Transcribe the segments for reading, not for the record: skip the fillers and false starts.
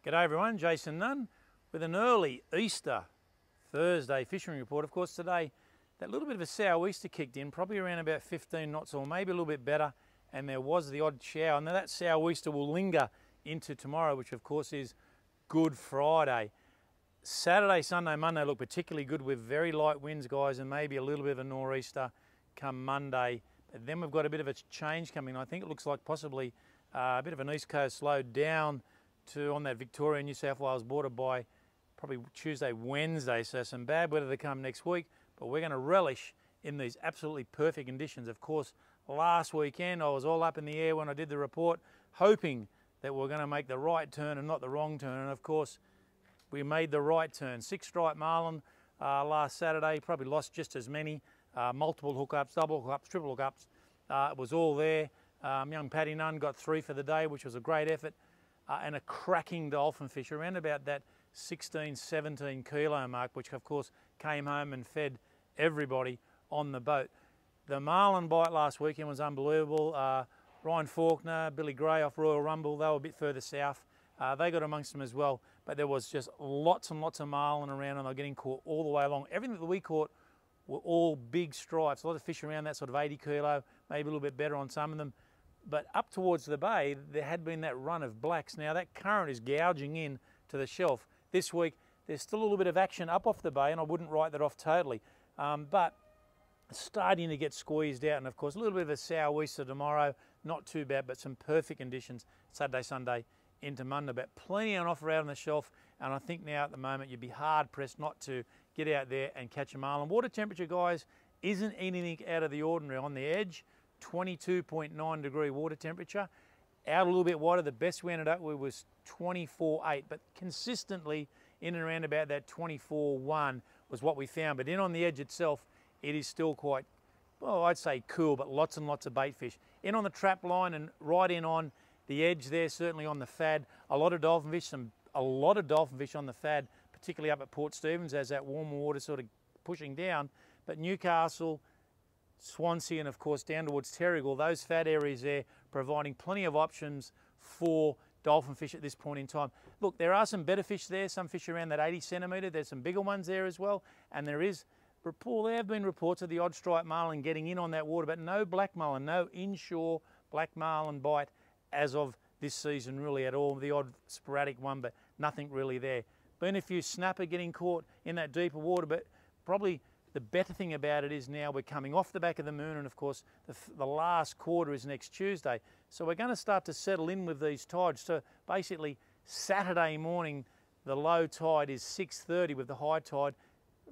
G'day everyone, Jason Nunn with an early Easter Thursday fishing report. Of course today that little bit of a sou'easter kicked in, probably around about 15 knots or maybe a little bit better, and there was the odd shower. Now that sou'easter will linger into tomorrow, which of course is Good Friday. Saturday, Sunday, Monday look particularly good with very light winds, guys, and maybe a little bit of a nor'easter come Monday. But then we've got a bit of a change coming. I think it looks like possibly a bit of an east coast slow down to on that Victoria New South Wales border by probably Tuesday, Wednesday. So some bad weather to come next week, but we're going to relish in these absolutely perfect conditions. Of course, last weekend I was all up in the air when I did the report, hoping that we're going to make the right turn and not the wrong turn. And of course, we made the right turn. 6-stripe marlin last Saturday, probably lost just as many. Multiple hookups, double hookups, triple hookups. It was all there. Young Paddy Nunn got 3 for the day, which was a great effort. And a cracking dolphin fish around about that 16, 17 kilo mark, which of course came home and fed everybody on the boat. The marlin bite last weekend was unbelievable. Ryan Faulkner, Billy Gray off Royal Rumble, they were a bit further south. They got amongst them as well, but there was just lots and lots of marlin around and they're getting caught all the way along. Everything that we caught were all big stripes, a lot of fish around that sort of 80 kilo, maybe a little bit better on some of them. But up towards the bay, there had been that run of blacks. Now that current is gouging in to the shelf. This week, there's still a little bit of action up off the bay, and I wouldn't write that off totally. But starting to get squeezed out, and of course, a little bit of a sou'easter tomorrow. Not too bad, but some perfect conditions Saturday, Sunday into Monday. But plenty on offer out on the shelf, and I think now at the moment you'd be hard-pressed not to get out there and catch a marlin. Water temperature, guys, isn't anything out of the ordinary. On the edge, 22.9 degree water temperature. Out a little bit wider, the best we ended up with was 24.8, but consistently in and around about that 24.1 was what we found. But in on the edge itself, it is still quite, well, I'd say cool, but lots and lots of bait fish. In on the trap line and right in on the edge there, certainly on the fad, a lot of dolphin fish, a lot of dolphin fish on the fad, particularly up at Port Stephens as that warmer water sort of pushing down. But Newcastle, Swansea, and of course down towards Terrigal, those fat areas there providing plenty of options for dolphin fish at this point in time. Look, there are some better fish there, some fish around that 80 centimetre, there's some bigger ones there as well, and there have been reports of the odd striped marlin getting in on that water, but no black marlin, no inshore black marlin bite as of this season really at all. The odd sporadic one, but nothing really there. Been a few snapper getting caught in that deeper water, but probably the better thing about it is now we're coming off the back of the moon, and of course the last quarter is next Tuesday. So we're going to start to settle in with these tides. So basically Saturday morning, the low tide is 6:30 with the high tide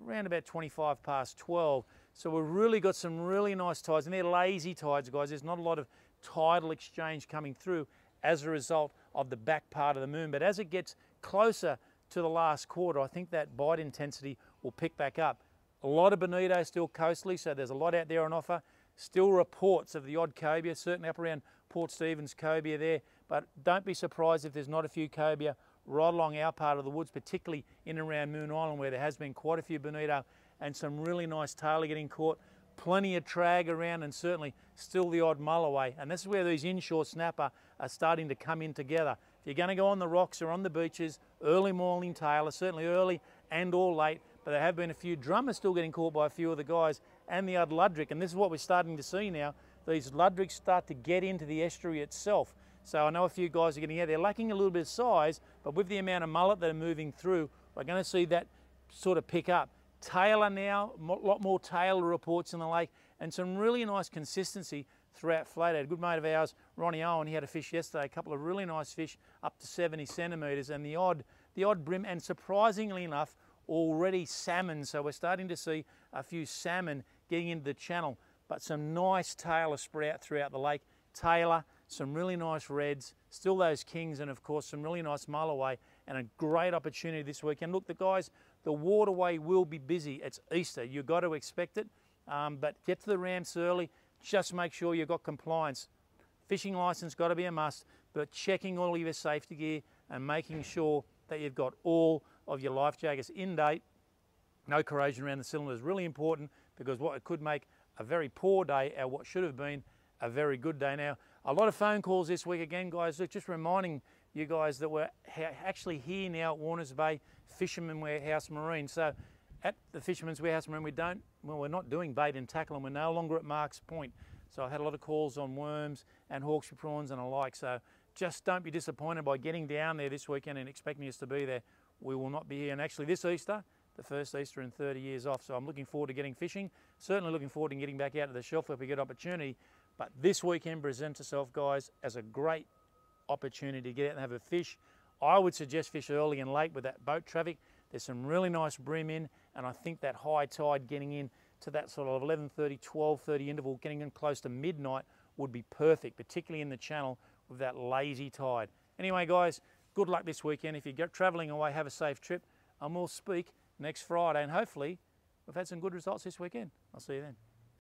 around about 25 past 12. So we've really got some really nice tides, and they're lazy tides, guys. There's not a lot of tidal exchange coming through as a result of the back part of the moon. But as it gets closer to the last quarter, I think that bite intensity will pick back up. A lot of bonito still coastally, so there's a lot out there on offer. Still reports of the odd cobia, certainly up around Port Stephens cobia there, but don't be surprised if there's not a few cobia right along our part of the woods, particularly in and around Moon Island where there has been quite a few bonito and some really nice tailor getting caught. Plenty of trag around and certainly still the odd mulloway. And this is where these inshore snapper are starting to come in together. If you're going to go on the rocks or on the beaches, early morning tailor, certainly early and or late, but there have been a few drummers still getting caught by a few of the guys and the odd ludric. And this is what we're starting to see now. These ludrics start to get into the estuary itself. So I know a few guys are getting out. They're lacking a little bit of size, but with the amount of mullet that are moving through, we're going to see that sort of pick up. Tailor now, a lot more tailor reports in the lake, and some really nice consistency throughout Flathead. A good mate of ours, Ronnie Owen, he had a fish yesterday, a couple of really nice fish up to 70 centimetres, and the odd brim, and surprisingly enough, already salmon. So we're starting to see a few salmon getting into the channel, but some nice tailor spread out throughout the lake. Tailor, some really nice reds, still those kings, and of course some really nice mulloway, and a great opportunity this weekend. Look, the waterway will be busy. It's Easter, you've got to expect it, but get to the ramps early. Just make sure you've got compliance. Fishing license got to be a must, but checking all of your safety gear and making sure that you've got all of your life jackets in date. No corrosion around the cylinder is really important, because what it could make a very poor day or what should have been a very good day. Now, a lot of phone calls this week again, guys. Look, just reminding you guys that were actually here now at Warners Bay Fisherman Warehouse Marine. So at the Fisherman's Warehouse Marine, we're not doing bait and tackle, and we're no longer at Mark's Point. So I've had a lot of calls on worms and hawksbill prawns and alike. So just don't be disappointed by getting down there this weekend and expecting us to be there. We will not be here. And actually this Easter, the first Easter in 30 years off. So I'm looking forward to getting fishing. Certainly looking forward to getting back out to the shelf if we get opportunity. But this weekend presents itself, guys, as a great opportunity to get out and have a fish. I would suggest fish early and late with that boat traffic. There's some really nice bream in, and I think that high tide getting in to that sort of 11:30, 12:30 interval, getting in close to midnight would be perfect, particularly in the channel with that lazy tide. Anyway, guys, good luck this weekend. If you're travelling away, have a safe trip, and we'll speak next Friday, and hopefully we've had some good results this weekend. I'll see you then.